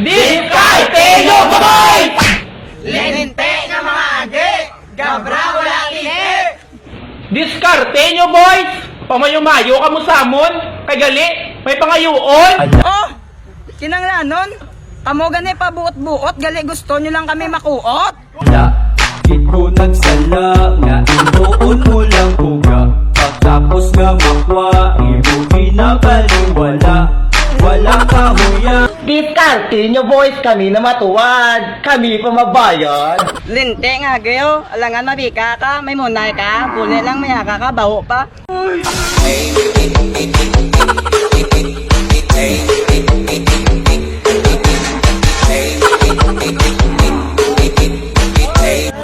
Diskarte nyo, boys! Lente nga mga agi, gabra wala lite. Diskarte nyo, boys! Pamayo-mayo ka mo samon, kay gali, may pangayoon. Oh, kinanglanon, kamo gani pa buot-buot, gali gusto nyo lang kami makuot. Lagit ko nagsala, nga inuon mo lang uga. Pagtapos nga makwa, imo pinapaliwala. Walang kahuya. Diskarte nyo, boys, kami na matuwad, kami pa mabayad. Lente nga gayo, alangan mabika ka, may munay ka, buli lang mayaka ka, baho pa.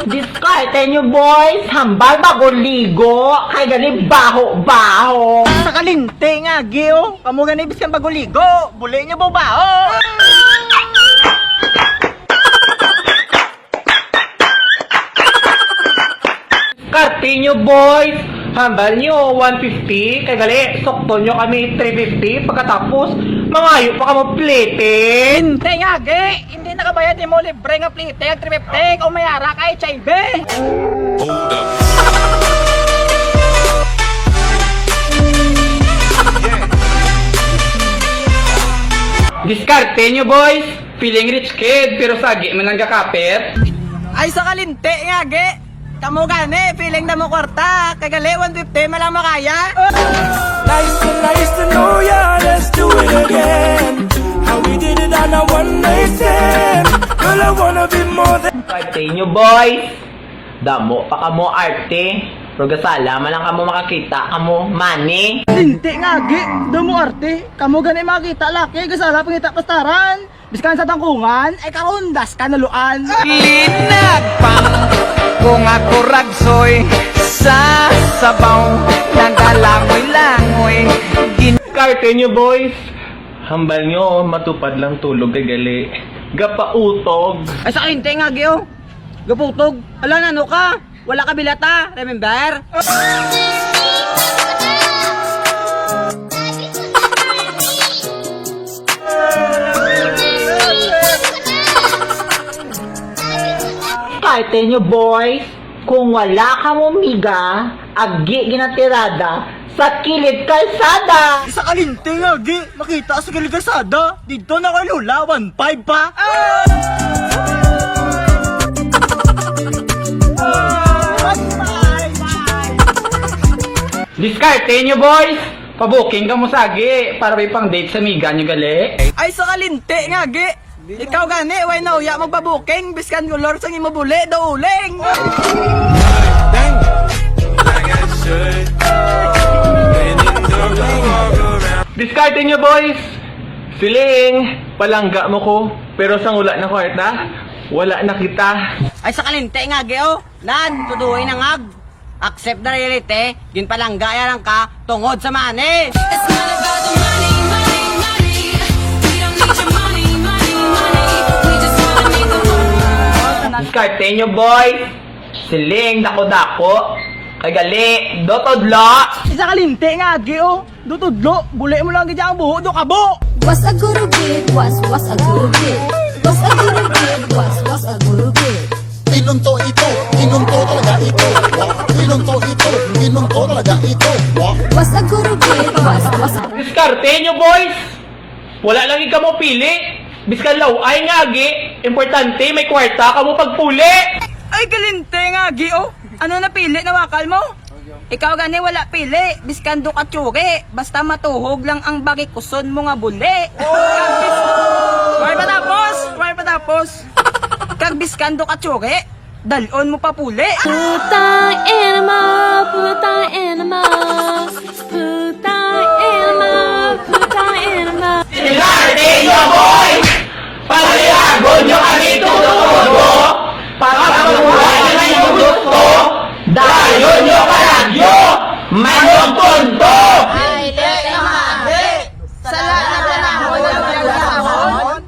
Diskarte nyo, boys, hambal bago ligo, kay gali baho-baho. Sa kalinte nga gayo, kamo gani biskan baguligo, buli nyo baho. Diskarte nyo, boys! Hambal nyo, 150. Kay gali, sokto nyo kami 350. Pagkatapos, mangayo pa ka mo platin. Lente nga gay, hindi nakabayad ni mo libre nga plitek, triptek, o mayara kay Chaybe. Diskarte nyo, boys! Feeling rich kid, pero sagi man ang kakapit. Ay sa kalinte nga ge, kamo gani, feeling na mo kwarta, kagali 150 malang makaya. Nice to know ya, let's do it again. How we did it on a one night stand. Girl, I wanna be more than. Diskarte nyo, boys. Damo pa kamo arte. Pero gasala, malang kamo makakita, kamo money. Linte nga ge, damo arte, kamo gani makita laki, gasala pangita pastaran. Biskan sa tangkungan, ay karundas kanaluan. Linagpang kung ako ragsoy sa sabaw nagalangoy-langoy. Diskarte nyo, boys! Hambal nyo, matupad lang tulog kay gali. Gapautog. Ay sa kalinte nga ge, oh. Gaputog, ala na ano ka? Wala ka bilata, remember? Diskarte nyo, boys. Kung wala ka mo miga, agi ginatirada sa kilid kalsada. Sa kalinte nga ge, makita sa kaligasada, dito na kay Lola, 1.5 pa. Diskarte nyo, boys! Pabuking ka mo sagi para may pang date sa miga nyo gali. Ay sa kalinte nga ge, ikaw gani, why na uya magpabuking, biskan color sa imo buli, do uling. Diskarte nyo, boys! Siling, palangga mo ko, pero sang wala na kwarta, wala na kita. Ay sa kalinte nga ge, oh. Nan, tuduhay na ngag. Accept the reality, ginpalangga lang ka, tungod sa money. It's not about the money, money, money. We don't need your money, money, money. We just wanna make the money. Diskarte nyo, boys! Siling, dako-dako, kay gali, dotodlo! Isa kalinte nga ge, oh. Dutudlo, buli mo lang gidya ang buho, do kabo. What's a guru kid? What's a guru kid? What's a guru kid? What's a guru kid? Pinunto ito, pinunto talaga ito. Pinunto ito, pinunto talaga ito. What's a guru kid? What's a Diskarte nyo, boys! Wala lang ikaw mo pili. Biskan law ay ngagi, importante may kwarta ka mo pagpuli. Ay kalinte nga ge, oh. Ano na pili na wakal mo? Ikaw gani wala pili, biskan do katsuri, basta matuhog lang ang bagikuson mo nga buli. Why pa tapos? Kag biskan do katsuri, dalon mo pa puli. Putang enema, putang enema, putang enema, putang enema. Diskarte nyo, boys! Palayagon nyo kami tutudo para mabuhay na yung gusto. Dayon nyo kalagyo, manong tonto! Ay, lete mahagi, sala na panahon na maglasahon,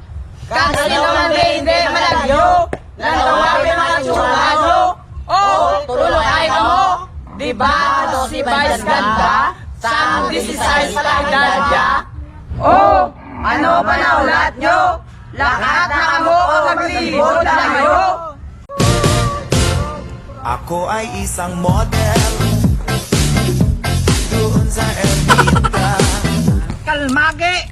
kasi naman hindi malagyo, lalawapin mga tsunado, oh, tulong ay kamo, diba, si Vice Ganda, sa 16 pala dadya, oh, ano pa na ulat nyo? Lahat na kamo ang naglibot na kayo. Ako ay isang model doon sa Ermita. Kalmage.